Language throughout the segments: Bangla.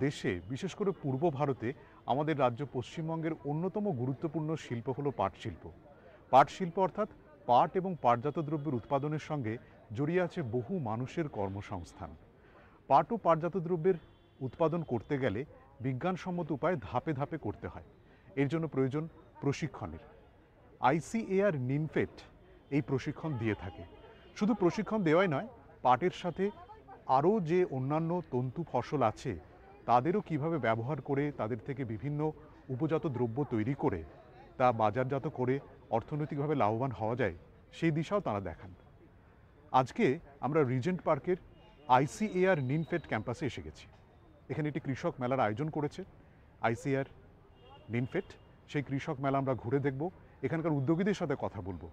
দেশে বিশেষ করে পূর্ব ভারতে আমাদের রাজ্য পশ্চিমবঙ্গের অন্যতম গুরুত্বপূর্ণ শিল্প হলো পাট শিল্প। পাট শিল্প অর্থাৎ পাট এবং পাটজাত দ্রব্যের উৎপাদনের সঙ্গে জড়িয়ে আছে বহু মানুষের কর্মসংস্থান। পাট ও পাটজাত দ্রব্যের উৎপাদন করতে গেলে বিজ্ঞানসম্মত উপায়ে ধাপে ধাপে করতে হয়। এর জন্য প্রয়োজন প্রশিক্ষণের। ICAR নিমফেট এই প্রশিক্ষণ দিয়ে থাকে। শুধু প্রশিক্ষণ দেওয়াই নয়, পাটের সাথে আরও যে অন্যান্য তন্তু ফসল আছে তাদেরও কিভাবে ব্যবহার করে তাদের থেকে বিভিন্ন উপজাত দ্রব্য তৈরি করে তা বাজারজাত করে অর্থনৈতিকভাবে লাভবান হওয়া যায় সেই দিশাও তারা দেখান। আজকে আমরা রিজেন্ট পার্কের ICAR নিমফেট ক্যাম্পাসে এসে গেছি। এখানে একটি কৃষক মেলার আয়োজন করেছে ICAR নিমফেট। সেই কৃষক মেলা আমরা ঘুরে দেখব, এখানকার উদ্যোগীদের সাথে কথা বলবো।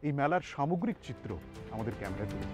এই মেলার সামগ্রিক চিত্র আমাদের ক্যামেরায় তুলে।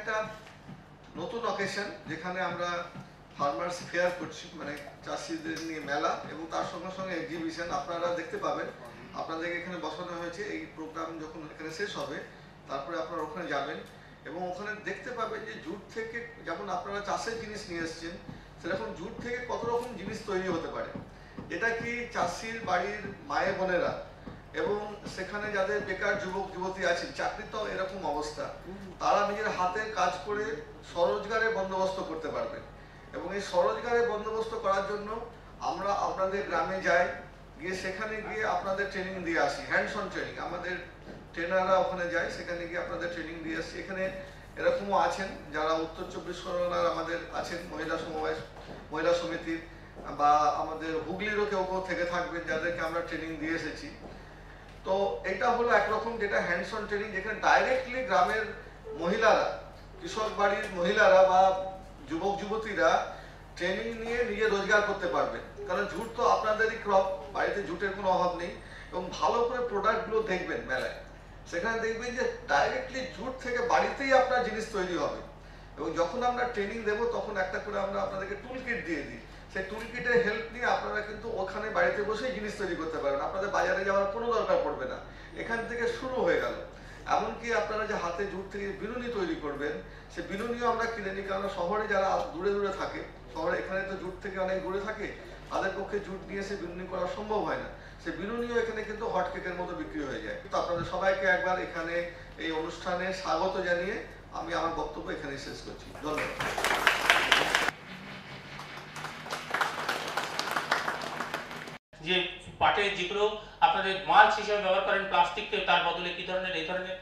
একটা নতুন অকেশন যেখানে আমরা ফার্মার্স ফেয়ার করছি, মানে চাষিদের নিয়ে মেলা এবং তার সঙ্গে সঙ্গে এক্সিবিশন আপনারা দেখতে পাবেন। আপনাদেরকে এখানে বসানো হয়েছে। এই প্রোগ্রাম যখন এখানে শেষ হবে তারপরে আপনারা ওখানে যাবেন এবং ওখানে দেখতে পাবেন যে জুট থেকে যেমন আপনারা চাষের জিনিস নিয়ে এসছেন, সেরকম জুট থেকে কত রকম জিনিস তৈরি হতে পারে। এটা কি চাষির বাড়ির মায়ে বোনেরা এবং সেখানে যাদের বেকার যুবক যুবতী আছেন, চাকরি তো এরকম অবস্থা, তারা নিজের হাতের কাজ করে স্বরোজগারের বন্দোবস্ত করতে পারবেন। এবং এই স্বরোজগারের বন্দোবস্ত করার জন্য আমরা আপনাদের গ্রামে যাই, গিয়ে সেখানে গিয়ে আপনাদের ট্রেনিং দিয়ে আসি, হ্যান্ডস অন ট্রেনিং। আমাদের ট্রেনাররা ওখানে যায়, সেখানে গিয়ে আপনাদের ট্রেনিং দিয়ে আসি। এখানে এরকমও আছেন যারা উত্তর 24 পরগনার আমাদের আছেন মহিলা সমবায় মহিলা সমিতির, বা আমাদের হুগলিরও কেউ কেউ থেকে থাকবেন যাদেরকে আমরা ট্রেনিং দিয়ে এসেছি। তো এটা হলো একরকম যেটা হ্যান্ডস অন ট্রেনিং, যেখানে ডাইরেক্টলি গ্রামের মহিলারা, কৃষক বাড়ির মহিলারা বা যুবক যুবতীরা ট্রেনিং নিয়ে নিজে রোজগার করতে পারবেন। কারণ জুট তো আপনাদেরই ক্রপ, বাড়িতে জুটের কোনো অভাব নেই। এবং ভালো করে প্রোডাক্টগুলো দেখবেন মেলায়, সেখানে দেখবেন যে ডাইরেক্টলি জুট থেকে বাড়িতেই আপনার জিনিস তৈরি হবে। এবং যখন আমরা ট্রেনিং দেবো তখন একটা করে আমরা আপনাদেরকে টুল কিট দিয়ে দিই। সেই টুল কিটের হেল্প নিয়ে আপনারা কিন্তু ওখানে বাড়িতে বসেই জিনিস তৈরি করতে পারবেন, আপনাদের বাজারে যাওয়ার কোনো দরকার পড়বে না। এখান থেকে শুরু হয়ে গেল। এমনকি আপনারা যে হাতে জুট থেকে বিনুনি তৈরি করবেন, সে বিনুনিও আমরা কিনে নিই। কারণ শহরে যারা দূরে দূরে থাকে, শহরে এখানে তো জুট থেকে অনেক দূরে থাকে, তাদের পক্ষে জুট নিয়ে সে বিনুনি করা সম্ভব হয় না। সে বিনুনিও এখানে কিন্তু হট কেকের মতো বিক্রি হয়ে যায়। তো আপনাদের সবাইকে একবার এখানে এই অনুষ্ঠানে স্বাগত জানিয়ে আমি আমার বক্তব্য এখানে শেষ করছি। ধন্যবাদ। যে পাটের যেগুলো আপনাদের মাল্চ হিসেবে ব্যবহার করেন প্লাস্টিককে, তার বদলে কি ধরনের এই ধরনের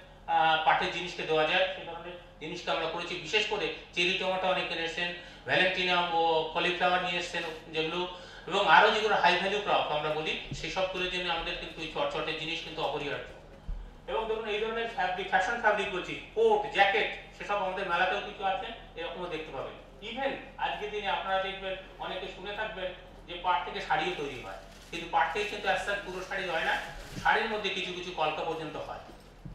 পাটের জিনিসকে দেওয়া যায় সেই ধরনের জিনিসকে আমরা করেছি। বিশেষ করে চেরি টমেটো অনেকে নিয়ে এসছেন, ভ্যালেন্টিনাম ও কলিফ্লাওয়ার নিয়ে এসছেন যেগুলো, এবং আরো যেগুলো হাই ভ্যালু ক্রপ আমরা বলি, সেই সবগুলোর জন্য আমাদের কিন্তু এই চটচটের জিনিস কিন্তু অপরিহার্য। এবং দেখুন এই ধরনের ফ্যাব্রিক, ফ্যাশন ফ্যাব্রিক বলছি, কোট, জ্যাকেট, সেসব আমাদের মেলাতেও কিছু আছে, এরকমও দেখতে পাবেন। ইভেন আজকের দিনে আপনারা দেখবেন, অনেকে শুনে থাকবেন যে পাট থেকে শাড়িও তৈরি হয়, কিন্তু পাট থেকে কিন্তু আস্তে আস্তে পুরো শাড়ি হয় না, শাড়ির মধ্যে কিছু কিছু কলকা পর্যন্ত হয়।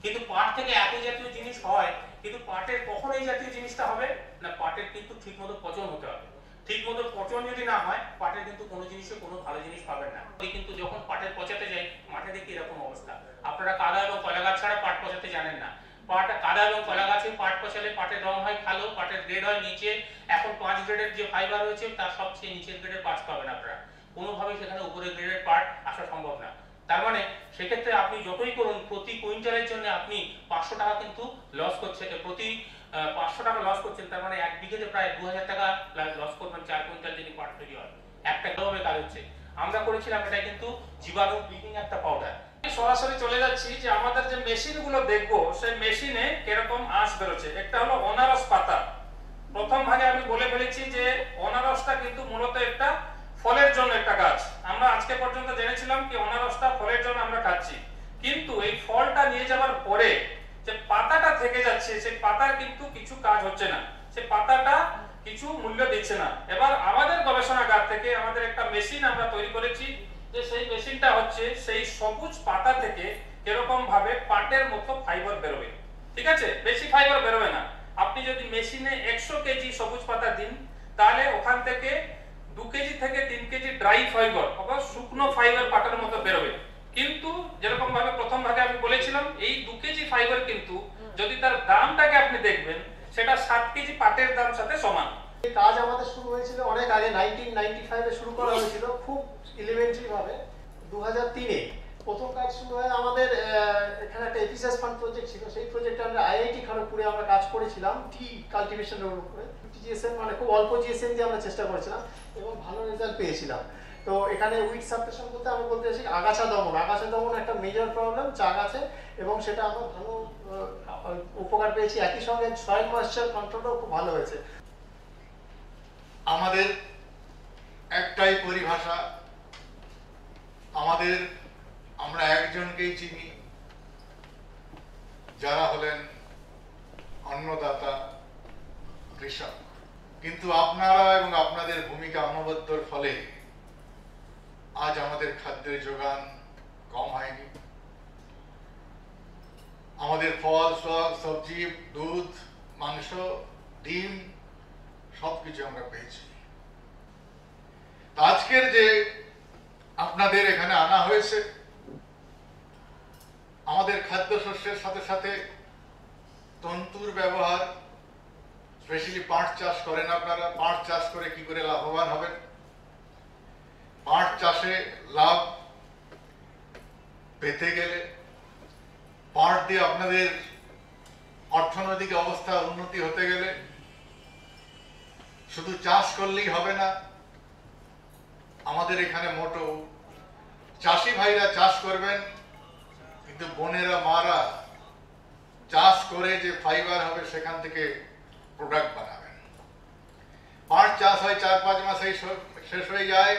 কিন্তু পাট থেকে এত জাতীয় জিনিস হয়, কিন্তু পাটের কখন এই জাতীয় জিনিসটা হবে না, পাটের কিন্তু ঠিকমতো পচন হতে হবে। ঠিকমতো পচন যদি না হয়, পাটের কিন্তু কোনো জিনিসে কোনো ভালো জিনিস পাবেন না। কিন্তু যখন পাটের পচাতে যাই, মাঠে দেখি এরকম অবস্থা। আপনারা কাদা এবং কলা গাছ ছাড়া পাট পচাতে জানেন না। পাট, কাদা এবং কলা গাছে পাট পচালে পাটের রং হয় কালো, পাটের গ্রেড হয় নিচে। এখন 5 গ্রেডের যে ফাইবার রয়েছে তার সবচেয়ে নিচের গ্রেডের পাট পাবেন আপনারা, কোনোভাবেই সেখানে উপরের গ্রেডের পাট আসা সম্ভব না। তার মানে সেক্ষেত্রে আপনি যতই করুন, প্রতি কুইন্টালের জন্য আপনি 500 টাকা কিন্তু লস করছেন, প্রতি 500 টাকা লস করছেন। তার মানে 1 বিঘেতে প্রায় 2000 টাকা লস করবেন 4 কুইন্টাল যদি পাট তৈরি হয়। একটা ভাবে কাজ হচ্ছে। আমরা করেছিলাম এটা কিন্তু জীবাণু ব্লিচিং একটা পাউডার। সরাসরি চলে যাচ্ছি যে আমাদের যে মেশিনগুলো দেখবো, সেই মেশিনে কিরকম আঁশ বেরোচ্ছে। একটা হলো অনারস পাতা। প্রথম ভাগে আমি বলে ফেলেছি যে অনারসটা কিন্তু মূলত একটা ফলের জন্য একটা গাছ। আমরা আজকে পর্যন্ত জেনেছিলাম কি অনারসটা ফলের জন্য আমরা খাচ্ছি, কিন্তু এই ফলটা নিয়ে যাওয়ার পরে যে পাতাটা থেকে যাচ্ছে, সেই পাতার কিন্তু কিছু কাজ হচ্ছে না, সেই পাতাটা কিছু মূল্য দিচ্ছে না। এবার আমাদের গবেষণাগার থেকে আমাদের একটা মেশিন আমরা তৈরি করেছি, যে সেই মেশিনটা হচ্ছে সেই সবুজ পাতা থেকে এরকম ভাবে পাটের মতো ফাইবার বেরোবে। ঠিক আছে, বেশি ফাইবার বেরোবে না। আপনি যদি মেশিনে 100 কেজি সবুজ পাতা দিন, তাহলে ওখান থেকে 2 কেজি থেকে 3 কেজি ড্রাই ফাইবার অথবা শুকনো ফাইবার পাটের মতো বেরোবে। কিন্তু যেরকম ভাবে প্রথম ভাগে আমি বলেছিলাম, এই 2 কেজি ফাইবার কিন্তু যদি তার দামটাকে আপনি দেখবেন, সেটা 7 কেজি পাটের দাম সাথে সমান। এই কাজ আমাদের শুরু হয়েছিল অনেক আগে, 1995 এ শুরু করা হয়েছিল, খুব এলিমেন্টারি ভাবে। 2003 এ প্রথম কাজ শুরু হয় আমাদের। এখানে একটা এপিসিএস ফান্ড প্রজেক্ট ছিল, সেই প্রজেক্টে আমরা আইআইটি খড়গপুরে আমরা কাজ করেছিলাম টি কাল্টিভেশনের উপরে। জিএসএম মানে খুব অল্প জিএসএম দিয়ে আমরা চেষ্টা করেছিলাম এবং ভালো রেজাল্ট পেয়েছিলাম। তো এখানে উইড সাপ্রেশন বলতে আমি বলতে চাইছি আগাছা দমন। আগাছা দমন একটা মেজর প্রবলেম চা গাছে, এবং সেটা আমরা ভালো উপকার পেয়েছি। একই সঙ্গে সয়েল ময়েশ্চার কন্ট্রোলও খুব ভালো হয়েছে। আমাদের একটাই পরিভাষা, আমরা একজনকেই চিনি, যারা হলেন অন্নদাতা, কৃষক। কিন্তু আপনারা এবং আপনাদের ভূমিকা অনবদ্যর ফলে আজ আমাদের খাদ্যের যোগান কম হয়নি। আমাদের ফল, শাক, সবজি, দুধ, মাংস, ডিম সবকিছু আমরা পেয়েছি। আজকের যে আপনাদের এখানে আনা হয়েছে, আমাদের খাদ্যশস্যের সাথে সাথে তন্তুর ব্যবহার, স্পেশালি পাট চাষ করেন আপনারা। পাট চাষ করে কি করে লাভবান হবেন, পাট চাষে লাভ পেতে গেলে, পাট দিয়ে আপনাদের অর্থনৈতিক অবস্থা উন্নতি হতে গেলে শুধু চাষ করলেই হবে না। আমাদের এখানে মোটো চাষি ভাইরা চাষ করবেন, কিন্তু বোনেরা, মারা চাষ করে যে ফাইবার হবে সেখান থেকে প্রোডাক্ট বানাবেন। পাট চাষ হয় 4-5 মাসেই শেষ হয়ে যায়,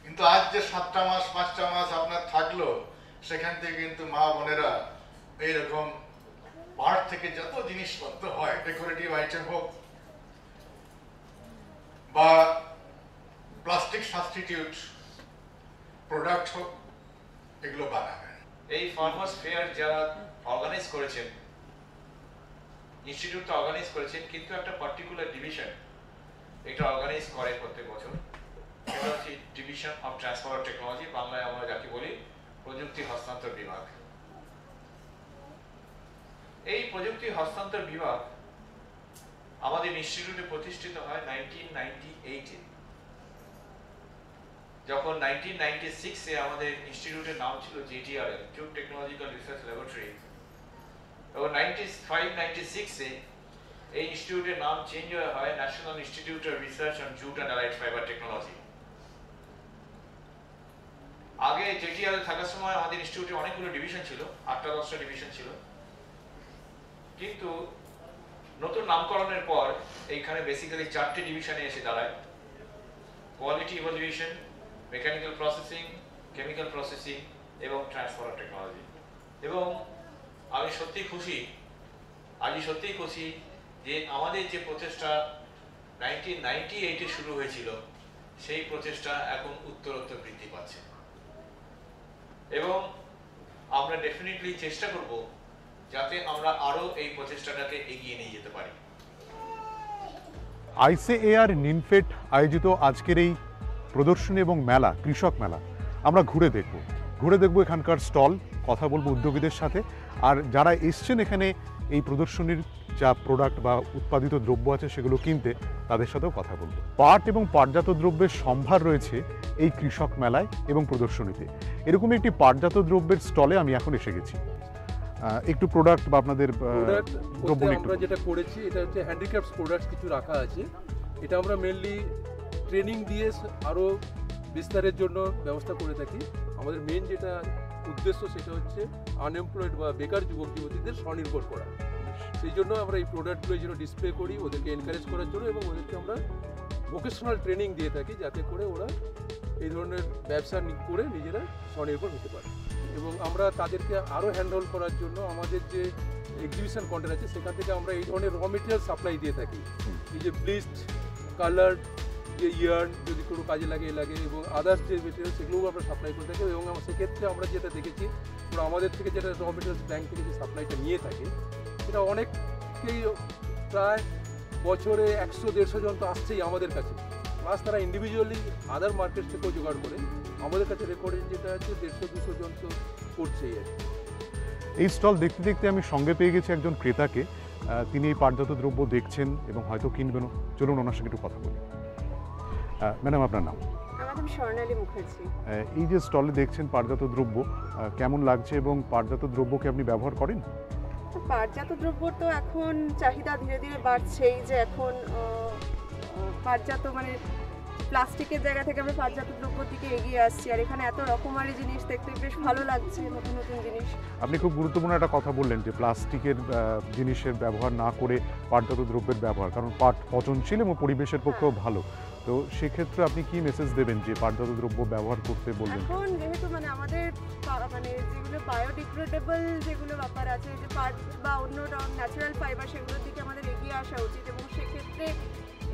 কিন্তু আজ যে 7টা মাস 5টা মাস আপনার থাকলো, সেখান থেকে কিন্তু মা বোনেরা এইরকম পাট থেকে যত জিনিসপত্র হয়, ডেকোরেটিভ আইটেম হোক বা প্লাস্টিক সাবস্টিটিউট প্রোডাক্ট হোক, এগুলো বানাবেন। এই ফার্মার্স ফেয়ার যারা অর্গানাইজ করেছেন, ইনস্টিটিউটটা অর্গানাইজ করেছেন, কিন্তু একটা পার্টিকুলার ডিভিশন এটা অর্গানাইজ করে প্রত্যেক বছর। সেটা হচ্ছে ডিভিশন অফ ট্রান্সফার টেকনোলজি, বাংলায় আমরা যাকে বলি প্রযুক্তি হস্তান্তর বিভাগ। এই প্রযুক্তি হস্তান্তর বিভাগ আমাদের ইনস্টিটিউটে প্রতিষ্ঠিত হয় 1998-এ। যখন 1996-এ আমাদের ইনস্টিটিউটের নাম ছিল JTRL, jute technological research laboratory, এবং 95-96-এ এই ইনস্টিটিউটের নাম চেঞ্জ হয় national institute of research on jute and allied fibre technology. আগে JTRL থাকার সময় আমাদের ইনস্টিটিউটে অনেকগুলো ডিভিশন ছিল, 8টা-10টা ডিভিশন ছিল, কিন্তু নতুন নামকরণের পর এইখানে বেসিক্যালি 4টে ডিভিশনে এসে দাঁড়ায়: quality evaluation, mechanical processing, chemical processing এবং ট্রান্সফার টেকনোলজি। এবং আমি সত্যি খুশি, আমি সত্যিই খুশি যে আমাদের যে প্রচেষ্টা 1998-এ শুরু হয়েছিল সেই প্রচেষ্টা এখন উত্তরোত্তর বৃদ্ধি পাচ্ছে এবং আমরা ডেফিনেটলি চেষ্টা করব যাতে আমরা আরো এই প্রচেষ্টাটাকে এগিয়ে নিয়ে যেতে পারি। আইসিএআর নিনফেড আয়োজিত আজকের এই প্রদর্শনী এবং মেলা, কৃষক মেলা, আমরা ঘুরে দেখব এখানকার স্টল, কথা বলবো উদ্যোগীদের সাথে, আর যারা এসছেন এখানে এই প্রদর্শনীর যা প্রোডাক্ট বা উৎপাদিত দ্রব্য আছে সেগুলো কিনতে, তাদের সাথেও কথা বলবো। পাট এবং পাটজাত দ্রব্যের সম্ভার রয়েছে এই কৃষক মেলায় এবং প্রদর্শনীতে। এরকম একটি পাটজাত দ্রব্যের স্টলে আমি এখন এসে গেছি। একটু প্রোডাক্ট বা আপনাদের দ্রব্য আমরা যেটা করেছি এটা হচ্ছে হ্যান্ডিক্রাফটস প্রোডাক্টস কিছু রাখা আছে। এটা আমরা মেনলি ট্রেনিং দিয়ে আরও বিস্তারের জন্য ব্যবস্থা করে থাকি। আমাদের মেন যেটা উদ্দেশ্য সেটা হচ্ছে আনএমপ্লয়েড বা বেকার যুবক যুবতীদের স্বনির্ভর করা। সেই জন্য আমরা এই প্রোডাক্টগুলো যেন ডিসপ্লে করি ওদেরকে এনকারেজ করার জন্য, এবং ওদেরকে আমরা ভোকেশনাল ট্রেনিং দিয়ে থাকি যাতে করে ওরা এই ধরনের ব্যবসা করে নিজেরা স্বনির্ভর হতে পারে। এবং আমরা তাদেরকে আরও হ্যান্ডহোল্ড করার জন্য আমাদের যে এক্সিবিশন কন্টেন্ট আছে সেখান থেকে আমরা এই ধরনের র মেটেরিয়াল সাপ্লাই দিয়ে থাকি। এই যে ব্লিচড, কালার, যে ইয়ার্ন যদি কোনো কাজে লাগে এবং আদার্স যে মেটেরিয়াল সেগুলোও আমরা সাপ্লাই করে থাকি। এবং সেক্ষেত্রে আমরা যেটা দেখেছি ওরা আমাদের থেকে যেটা র মেটেরিয়ালস ব্যাংক থেকে যে সাপ্লাইটা নিয়ে থাকে সেটা অনেককেই প্রায় বছরে 100-150 জন তো আসছেই আমাদের কাছে, প্লাস তারা ইন্ডিভিজুয়ালি আদার মার্কেট থেকেও জোগাড় করে আমাদের কাছে রেকর্ডেড যেটা আছে 150-200 জন তো করছেই আর কি। এই স্টল দেখতে দেখতে আমি সঙ্গে পেয়ে গেছি একজন ক্রেতাকে। তিনি এই পাটজাত দ্রব্য দেখছেন এবং হয়তো কিনবেনও। চলুন ওনার সঙ্গে একটু কথা বলি। ম্যাডাম, আপনার নাম? আমার নাম স্বর্ণালী মুখার্জি। এই যে স্টলে দেখছেন পাটজাত দ্রব্য, কেমন লাগছে এবং পাটজাত দ্রব্যকে আপনি ব্যবহার করেন? পাটজাত দ্রব্য তো এখন চাহিদা ধীরে ধীরে বাড়ছেই, যে এখন পাটজাত মানে প্লাস্টিকের জায়গা থেকে আমরা পাটজাত দ্রব্যের দিকে এগিয়ে আসছি, আর এখানে এত রকমারি জিনিস দেখতে বেশ ভালো লাগছে, নতুন নতুন জিনিস। আপনি খুব গুরুত্বপূর্ণ একটা কথা বললেন যে প্লাস্টিকের জিনিসের ব্যবহার না করে পাটজাত দ্রব্যের ব্যবহার, কারণ পাট পচনশীল এবং পরিবেশের পক্ষেও ভালো। তো সেক্ষেত্রে আপনি কি মেসেজ দেবেন যে পাটজাত দ্রব্য ব্যবহার করতে বলবেন? এখন যেহেতু মানে আমাদের মানে যেগুলো বায়োডিগ্রেডেবল যেগুলো ব্যাপার আছে, যে পাট বা অন্য ন্যাচারাল ফাইবার, সেগুলোর দিকে আমাদের এগিয়ে আসা উচিত, এবং সেক্ষেত্রে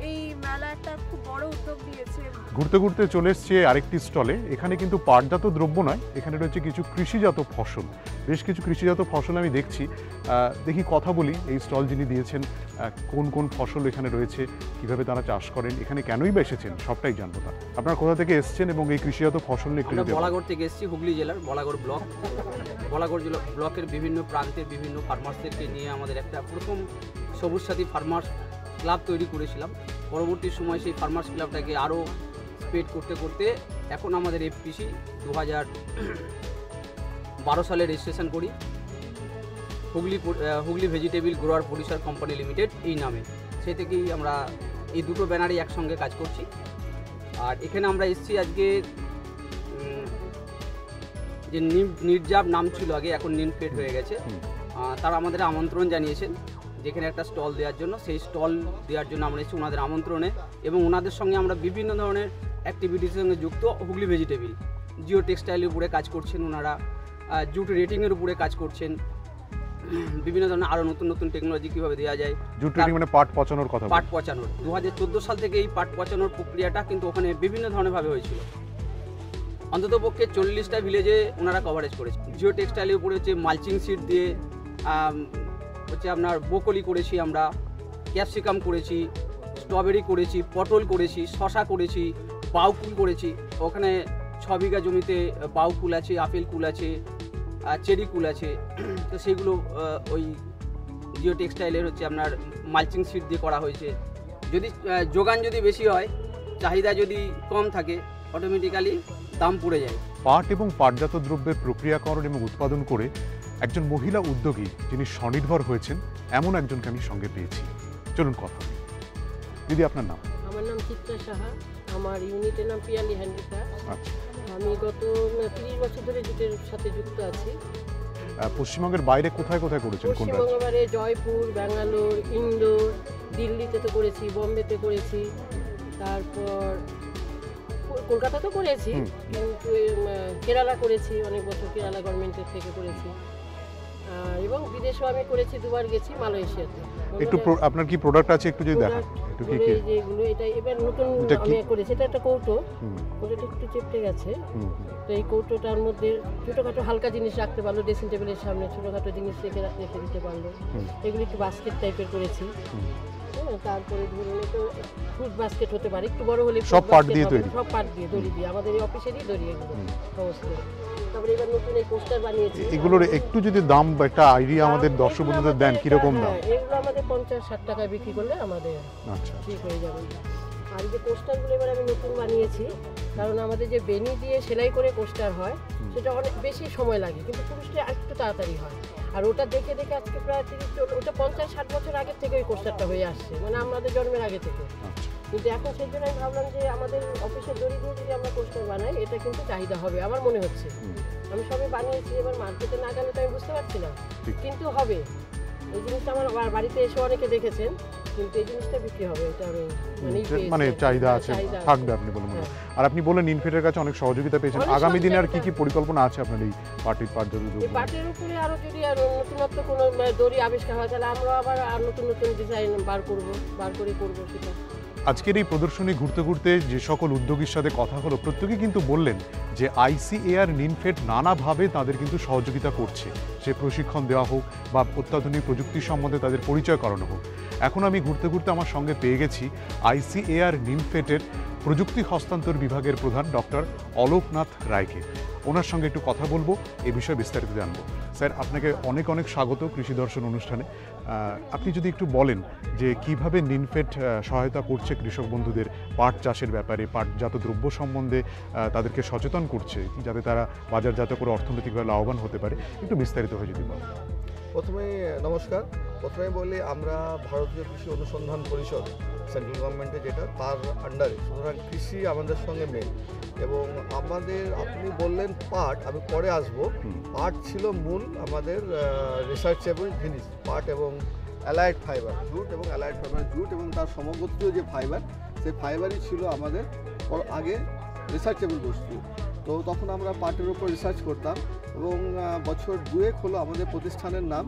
এই মেলা একটা খুব বড় উদ্যোগ নিয়েছে। ঘুরতে ঘুরতে চলে এসছে আরেকটি স্টলে। এখানে কিন্তু পাটজাত দ্রব্য নয়, এখানে রয়েছে কিছু কৃষিজাত ফসল। বেশ কিছু কৃষিজাত ফসল আমি দেখছি, দেখি কথা বলি। এই স্টল যিনি দিয়েছেন, কোন কোন ফসল এখানে রয়েছে, কিভাবে তারা চাষ করেন, এখানে কেনই বা এসেছেন, সবটাই জানবো। তার আপনারা কোথা থেকে এসেছেন এবং এই কৃষিজাত ফসল নিয়ে একটু? বলাগড় থেকে এসেছি, হুগলি জেলার বলাগড় ব্লক। বলাগড় ব্লকের বিভিন্ন প্রান্তের বিভিন্ন ফার্মার্সদেরকে নিয়ে আমাদের একটা প্রথম সবুজ সাথী ফার্মার্স ক্লাব তৈরি করেছিলাম। পরবর্তী সময় সেই ফার্মার্স ক্লাবটাকে আরও স্প্রেড করতে করতে এখন আমাদের এফপিসি 2012 সালে রেজিস্ট্রেশন করি, Hooghly vegetable grower producer company limited এই নামে। সেই থেকেই আমরা এই দুটো ব্যানারই একসঙ্গে কাজ করছি। আর এখানে আমরা এসেছি আজকে, যে নির্জাব নাম ছিল আগে, এখন নিনফেড হয়ে গেছে, তারা আমাদের আমন্ত্রণ জানিয়েছেন যেখানে একটা স্টল দেওয়ার জন্য। সেই স্টল দেওয়ার জন্য আমরা এসেছি ওনাদের আমন্ত্রণে, এবং ওনাদের সঙ্গে আমরা বিভিন্ন ধরনের অ্যাক্টিভিটিসের সঙ্গে যুক্ত। হুগলি ভেজিটেবল জিও টেক্সটাইলের উপরে কাজ করছেন ওনারা, জুট রেটিংয়ের উপরে কাজ করছেন, বিভিন্ন ধরনের আরও নতুন নতুন টেকনোলজি কীভাবে দেওয়া যায়। জুট রেটিং মানে পাট পচানোর কথা? পাট পচানোর 2014 সাল থেকে এই পাট পচানোর প্রক্রিয়াটা কিন্তু ওখানে বিভিন্ন ধরনেরভাবে হয়েছিল। অন্ততপক্ষে 40টা ভিলেজে ওনারা কভারেজ করেছে। জিও টেক্সটাইলের উপরে হচ্ছে মালচিং শিট দিয়ে হচ্ছে আপনার ব্রোকলি করেছি, আমরা ক্যাপসিকাম করেছি, স্ট্রবেরি করেছি, পটল করেছি, শশা করেছি, বাউকুল করেছি। ওখানে 6 বিঘা জমিতে বাউকুল আছে, আপেল কুল আছে, চেরি কুল আছে। তো সেগুলো ওই জিও টেক্সটাইলের হচ্ছে আপনার মালচিং শিট দিয়ে করা হয়েছে। যদি যোগান যদি বেশি হয়, চাহিদা যদি কম থাকে, অটোমেটিক্যালি দাম পড়ে যায়। পাট এবং পাটজাত দ্রব্যের প্রক্রিয়াকরণ এবং উৎপাদন করে একজন মহিলা উদ্যোগী যিনি স্বনির্ভর হয়েছেন, এমন একজনকে আমি সঙ্গে পেয়েছি। চলুন কথা বলি। দিদি, আপনার নাম? আমার নাম চিত্রা সাহা, আমার ইউনিটের নাম পিয়ালি হ্যান্ডিক্রাফট। আচ্ছা, আমি গত 30 বছর ধরে জুটের সাথে যুক্ত আছি। পশ্চিমবঙ্গের বাইরে কোথায় কোথায় করেছেন? কোন রাজ্যে? পশ্চিমবঙ্গের বাইরে জয়পুর, ব্যাঙ্গালোর, ইন্দোর, দিল্লিতে তো করেছি, বোম্বেতে করেছি, তারপর কলকাতা তো করেছি, কিন্তু কেরালা করেছি, অনেক বছর কেরালা গভর্নমেন্টের থেকে করেছি। এবং বিদেশেও আমি করেছি, 2বার গেছি মালয়েশিয়াতে। একটু আপনার কি প্রোডাক্ট আছে একটু যদি দেখান, একটু কি কি যেগুলো এটা এবার নতুন আমি করেছি, এটা একটা কৌটো, কৌটোটা একটু চেপটে গেছে। তো এই কৌটোটার মধ্যে ছোটোখাটো হালকা জিনিস রাখতে পারলো, ড্রেসিং টেবিলের সামনে ছোটোখাটো জিনিস রেখে দিতে পারলো। এগুলো একটু বাস্কেট টাইপের করেছি। হ্যাঁ, তারপরে ধরুন তো ফ্রুট বাস্কেট হতে পারে, একটু বড় হলে সব পার্ট দিয়ে তৈরি, সব পার্ট দিয়ে দড়ি দিয়ে, আমাদের এই অফিসেরই দড়ি এগুলো সমস্ত। তারপরে এবার নতুন এই পোস্টার বানিয়েছি। এগুলোর একটু যদি দাম বা একটা আইডিয়া আমাদের দর্শক বন্ধুদের দেন কিরকম দাম? এগুলো আমাদের 50-60 টাকায় বিক্রি করলে আমাদের আচ্ছা ঠিক হয়ে যাবে। আর যে পোস্টারগুলো এবার আমি নতুন বানিয়েছি, কারণ আমাদের যে বেনি দিয়ে সেলাই করে পোস্টার হয় সেটা অনেক বেশি সময় লাগে, কিন্তু পুরুষটা একটু তাড়াতাড়ি হয়। আর ওটা দেখে দেখে আজকে প্রায় 30 ওটা 50-60 বছর আগের থেকে ওই পোস্টারটা হয়ে আসছে, মানে আমাদের জন্মের আগে থেকে। কিন্তু এখন সেই জন্য আমি ভাবলাম যে আমাদের অফিসের দড়ি দিয়ে যদি আমরা পোস্টার বানাই, এটা কিন্তু চাহিদা হবে আমার মনে হচ্ছে। আমি সবই বানিয়েছি, এবার মার্কেটে না গেলে তো আমি বুঝতে পারছি না, কিন্তু হবে। এই জিনিসটা আমার বাড়িতে এসে অনেকে দেখেছেন, কিন্তু এই জিনিসটা বিক্রি হবে, এটা আমি মানে চাহিদা আছে, থাকবে আপনি বলে মনে হয়। আর আপনি বলেন ইনফিটের কাছে অনেক সহযোগিতা পেয়েছেন, আগামী দিনে আর কি কি পরিকল্পনা আছে আপনার এই পার্টির পার্টির উপরে? আরো যদি আর নতুনত্ব কোনো দড়ি আবিষ্কার হয়, তাহলে আমরা আবার আর নতুন নতুন ডিজাইন বার করে করবো সেটা। আজকের এই প্রদর্শনী ঘুরতে ঘুরতে যে সকল উদ্যোগীর সাথে কথা হলো, প্রত্যেকেই কিন্তু বললেন যে ICAR নিনফেড নানাভাবে তাদের কিন্তু সহযোগিতা করছে, সে প্রশিক্ষণ দেওয়া হোক বা অত্যাধুনিক প্রযুক্তি সম্বন্ধে তাদের পরিচয় করানো হোক। এখন আমি ঘুরতে ঘুরতে আমার সঙ্গে পেয়ে গেছি ICAR নিনফেডের প্রযুক্তি হস্তান্তর বিভাগের প্রধান ডক্টর অলোকনাথ রায়কে। ওনার সঙ্গে একটু কথা বলবো, এ বিষয়ে বিস্তারিত জানবো। স্যার, আপনাকে অনেক অনেক স্বাগত কৃষি দর্শন অনুষ্ঠানে। আপনি যদি একটু বলেন যে কিভাবে নিনফেড সহায়তা করছে কৃষক বন্ধুদের পাট চাষের ব্যাপারে, পাটজাত দ্রব্য সম্বন্ধে তাদেরকে সচেতন করছে, যাতে তারা বাজারজাত করে অর্থনৈতিকভাবে লাভবান হতে পারে, একটু বিস্তারিত হয়ে যদি বলেন। প্রথমেই নমস্কার। প্রথমে বলি আমরা ভারতীয় কৃষি অনুসন্ধান পরিষদ, সেন্ট্রাল গভর্নমেন্টে যেটা, তার আন্ডারে, সুতরাং কৃষি আমাদের সঙ্গে মেন। এবং আমাদের, আপনি বললেন পাট, আমি পরে আসবো। পাট ছিল মূল আমাদের রিসার্চেবল জিনিস, পাট এবং অ্যালাইড ফাইবার, জুট এবং অ্যালাইড ফাইবার, জুট এবং তার সমগোত্রীয় যে ফাইবার, সেই ফাইবারই ছিল আমাদের আগে রিসার্চেবল বস্তু। তো তখন আমরা পাটের উপর রিসার্চ করতাম এবং বছর 2 হলো আমাদের প্রতিষ্ঠানের নাম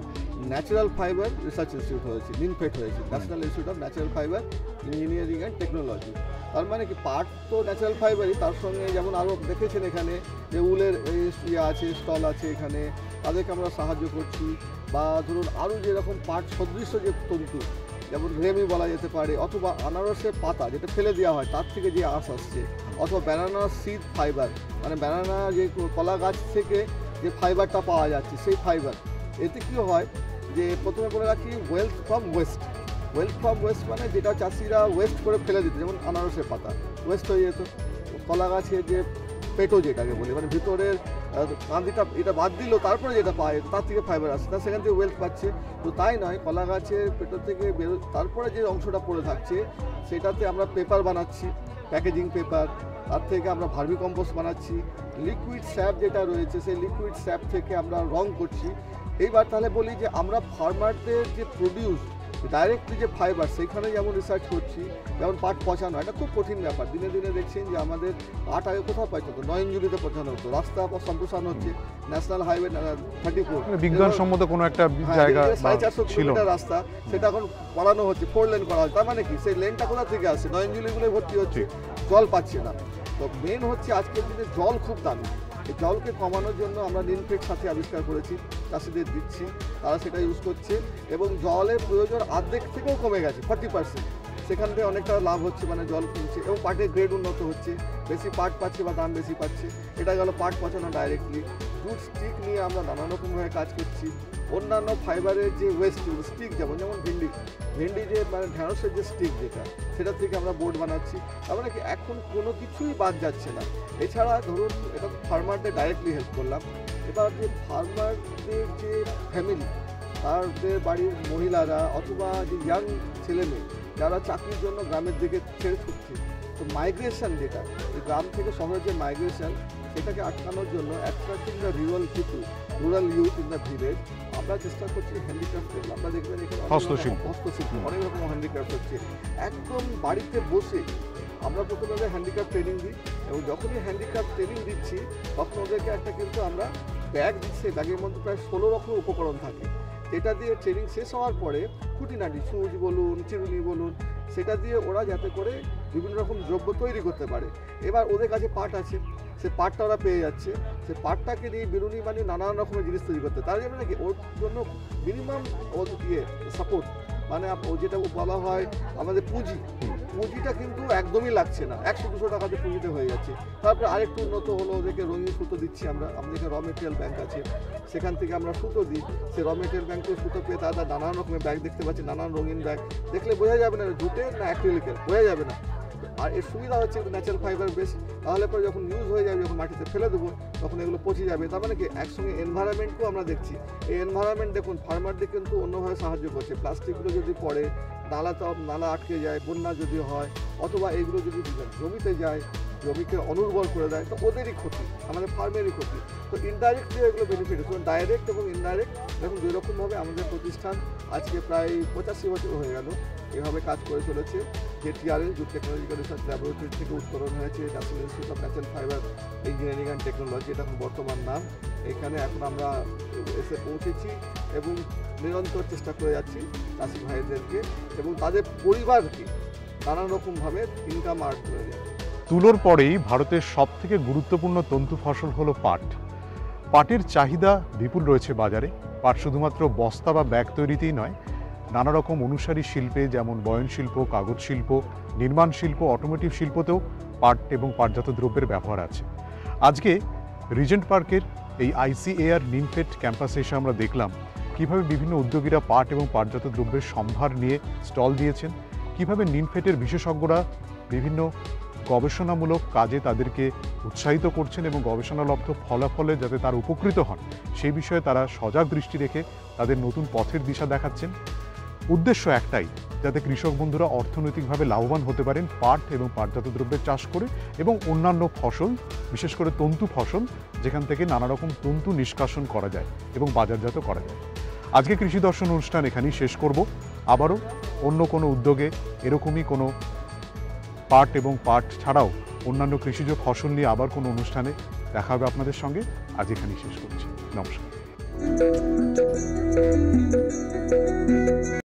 ন্যাচারাল ফাইবার রিসার্চ ইনস্টিটিউট হয়েছে, নিনফেড হয়েছে, national institute of natural fibre engineering and technology. তার মানে কি, পাট তো ন্যাচারাল ফাইবারই, তার সঙ্গে যেমন আরও দেখেছেন এখানে যে উলের আছে, স্টল আছে, এখানে তাদেরকে আমরা সাহায্য করছি। বা ধরুন আরও যেরকম পাট সদৃশ্য যে তন্তু, যেমন রেমি বলা যেতে পারে, অথবা আনারসের পাতা যেটা ফেলে দেওয়া হয় তার থেকে যে আঁশ আসছে, অথবা ব্যানানা সিড ফাইবার, মানে ব্যানানা যে কলা গাছ থেকে যে ফাইবারটা পাওয়া যাচ্ছে সেই ফাইবার। এতে কী হয় যে প্রথমে বলে রাখি, wealth from West. Wealth from West মানে যেটা চাষিরা ওয়েস্ট করে ফেলে দিত, যেমন আনারসের পাতা ওয়েস্ট হয়ে যেত, কলা গাছের যে পেটো যেটাকে বলি, মানে ভিতরের কান্দিটা এটা বাদ দিল, তারপরে যেটা পায় তার থেকে ফাইবার আসছে, তার সেখান থেকে ওয়েলথ পাচ্ছে। তো তাই নয়, কলা গাছের পেটো থেকে তারপরে যে অংশটা পড়ে থাকছে সেটাতে আমরা পেপার বানাচ্ছি, প্যাকেজিং পেপার, তার থেকে আমরা ভার্মি কম্পোস্ট বানাচ্ছি, লিকুইড স্যাপ যেটা রয়েছে সেই লিকুইড স্যাপ থেকে আমরা রং করছি। এইবার তাহলে বলি যে আমরা ফার্মারদের যে প্রডিউস ডাইরেক্টলি যে ফাইবার, সেইখানে যেমন রিসার্চ করছি, যেমন পাট পচানো, এটা খুব কঠিন ব্যাপার। দিনে দিনে দেখছেন যে আমাদের পাট আগে কোথাও পাইতো, নয়নজুলিতে পচানো হতো, রাস্তা সম্প্রসারণ হচ্ছে, ন্যাশনাল হাইওয়ে 34 বিজ্ঞানসম্মত কোনো একটা জায়গা 450 কিলোমিটার রাস্তা, সেটা এখন বাড়ানো হচ্ছে, 4 লেন করা হচ্ছে। তার মানে কি, সেই লেনটা কোথা থেকে আসছে? নয়নজুলিগুলোই ভর্তি হচ্ছে, জল পাচ্ছে না। তো মেন হচ্ছে আজকের দিনে জল খুব দামি। এই জলকে কমানোর জন্য আমরা নিনফেড সাথে আবিষ্কার করেছি, চাষিদের দিচ্ছি, তারা সেটা ইউজ করছে এবং জলের প্রয়োজন অর্ধেক থেকেও কমে গেছে, 40%। সেখান থেকে অনেকটা লাভ হচ্ছে, মানে জল কিনছে এবং পাটের গ্রেড উন্নত হচ্ছে, বেশি পাট পাচ্ছে বা দাম বেশি পাচ্ছে। এটা গেল পাট পচানো ডাইরেক্টলি। জুট স্টিক নিয়ে আমরা নানা রকমভাবে কাজ করছি। অন্যান্য ফাইবারের যে ওয়েস্ট স্টিক, যেমন ভেন্ডি যে মানে ঢ্যাঁড়সের যে স্টিক যেটা, সেটা থেকে আমরা বোর্ড বানাচ্ছি। তার মানে কি, এখন কোনো কিছুই বাদ যাচ্ছে না। এছাড়া ধরুন, এটা ফার্মারদের ডাইরেক্টলি হেল্প করলাম। এবার যে ফার্মারদের যে ফ্যামিলি, তাদের বাড়ির মহিলারা অথবা যে ইয়াং ছেলেমেয়ে যারা চাকরির জন্য গ্রামের দিকে ছেড়ে ছুটছে, তো মাইগ্রেশন যেটা, গ্রাম থেকে শহরের যে মাইগ্রেশন, সেটাকে আটকানোর জন্য attracting the rural youth in the village, আমরা চেষ্টা করছি হ্যান্ডিক্রাফট টেবিল। আপনারা দেখবেন এখানে হস্তশিল্প অনেক রকম হ্যান্ডিক্রাফট হচ্ছে। একদম বাড়িতে বসে আমরা প্রথমে ওদের হ্যান্ডিক্রাফট ট্রেনিং দিই এবং যখনই হ্যান্ডিক্রাফট ট্রেনিং দিচ্ছি তখন ওদেরকে একটা কিন্তু আমরা ব্যাগ দিচ্ছে, ব্যাগের মধ্যে প্রায় 16 রকমের উপকরণ থাকে, যেটা দিয়ে ট্রেনিং শেষ হওয়ার পরে খুঁটিনাটি সুচ বলুন, চিরুনি বলুন, সেটা দিয়ে ওরা যাতে করে বিভিন্ন রকম দ্রব্য তৈরি করতে পারে। এবার ওদের কাছে পার্ট আছে, সে পার্টটা ওরা পেয়ে যাচ্ছে, সে পার্টটাকে নিয়ে বিরুনি মানে নানান রকমের জিনিস তৈরি করতে, তার জন্য নাকি ওর জন্য মিনিমাম সাপোর্ট মানে যেটা বলা হয় আমাদের পুঁজিটা কিন্তু একদমই লাগছে না, 100-200 টাকাতে পুঁজিতে হয়ে যাচ্ছে। তারপরে আরেকটু উন্নত হলো, ওদেরকে রঙিন সুতো দিচ্ছি আমরা, আমাদের র মেটেরিয়াল ব্যাংক আছে, সেখান থেকে আমরা সুতো দিই, সে র মেটেরিয়াল ব্যাংক থেকে সুতো পেয়ে তারা নানান রকমের ব্যাগ দেখতে পাচ্ছি, নানান রঙিন ব্যাগ, দেখলে বোঝা যাবে না জুটের না অ্যাক্রিলিকের, বোঝা যাবে না। আর এর সুবিধা হচ্ছে ন্যাচারাল ফাইবার বেস, তাহলে পরে যখন ইউজ হয়ে যাবে, যখন মাটিতে ফেলে দেবো তখন এগুলো পচে যাবে। তার মানে কি একসঙ্গে এনভায়রনমেন্টকেও আমরা দেখছি, এই এনভায়রনমেন্ট দেখুন ফার্মারদের কিন্তু অন্যভাবে সাহায্য করছে। প্লাস্টিকগুলো যদি পড়ে নালা আটকে যায়, বন্যা যদি হয়, অথবা এইগুলো যদি জমিতে যায়, জমিকে অনুর্বর করে দেয়, তো ওদেরই ক্ষতি, আমাদের ফার্মেরই ক্ষতি। তো ইনডাইরেক্টলি এগুলো বেনিফিট, ডাইরেক্ট এবং ইনডাইরেক্ট দেখুন দুই রকমভাবে আমাদের প্রতিষ্ঠান আজকে প্রায় 85 বছর হয়ে গেল এভাবে কাজ করে চলেছে। JTRL jute technological research laboratory থেকে উত্তরণ হয়েছে national institute of natural fibre engineering and technology, এটা এখন বর্তমান নাম। এখানে এখন আমরা এসে পৌঁছেছি এবং নিরন্তর চেষ্টা করে যাচ্ছি চাষি ভাইদেরকে এবং তাদের পরিবারকে নানান রকমভাবে ইনকাম আর্ন করে দেয়। তুলোর পরেই ভারতের সবথেকে গুরুত্বপূর্ণ তন্তু ফসল হলো পাট। পাটের চাহিদা বিপুল রয়েছে বাজারে। পাট শুধুমাত্র বস্তা বা ব্যাগ তৈরিতেই নয়, নানা রকম অনুসারী শিল্পে যেমন বয়ন শিল্প, কাগজ শিল্প, নির্মাণ শিল্প, অটোমোটিভ শিল্পতেও পাট এবং পাটজাত দ্রব্যের ব্যবহার আছে। আজকে রিজেন্ট পার্কের এই ICAR নিমফেট ক্যাম্পাসে এসে আমরা দেখলাম কিভাবে বিভিন্ন উদ্যোগীরা পাট এবং পাটজাত দ্রব্যের সম্ভার নিয়ে স্টল দিয়েছেন, কিভাবে নিমফেটের বিশেষজ্ঞরা বিভিন্ন গবেষণামূলক কাজে তাদেরকে উৎসাহিত করছেন এবং গবেষণালব্ধ ফলাফলে যাতে তারা উপকৃত হন সেই বিষয়ে তারা সজাগ দৃষ্টি রেখে তাদের নতুন পথের দিশা দেখাচ্ছেন। উদ্দেশ্য একটাই, যাতে কৃষক বন্ধুরা অর্থনৈতিকভাবে লাভবান হতে পারেন পাট এবং পাটজাত দ্রব্যের চাষ করে এবং অন্যান্য ফসল, বিশেষ করে তন্তু ফসল, যেখান থেকে নানা রকম তন্তু নিষ্কাশন করা যায় এবং বাজারজাত করা যায়। আজকে কৃষি দর্শন অনুষ্ঠান এখানেই শেষ করব। আবারও অন্য কোনো উদ্যোগে এরকমই কোনো পাট এবং পাট ছাড়াও অন্যান্য কৃষিজ ফসল নিয়ে আবার কোনো অনুষ্ঠানে দেখা হবে আপনাদের সঙ্গে। আজ এখানেই শেষ করছি। নমস্কার।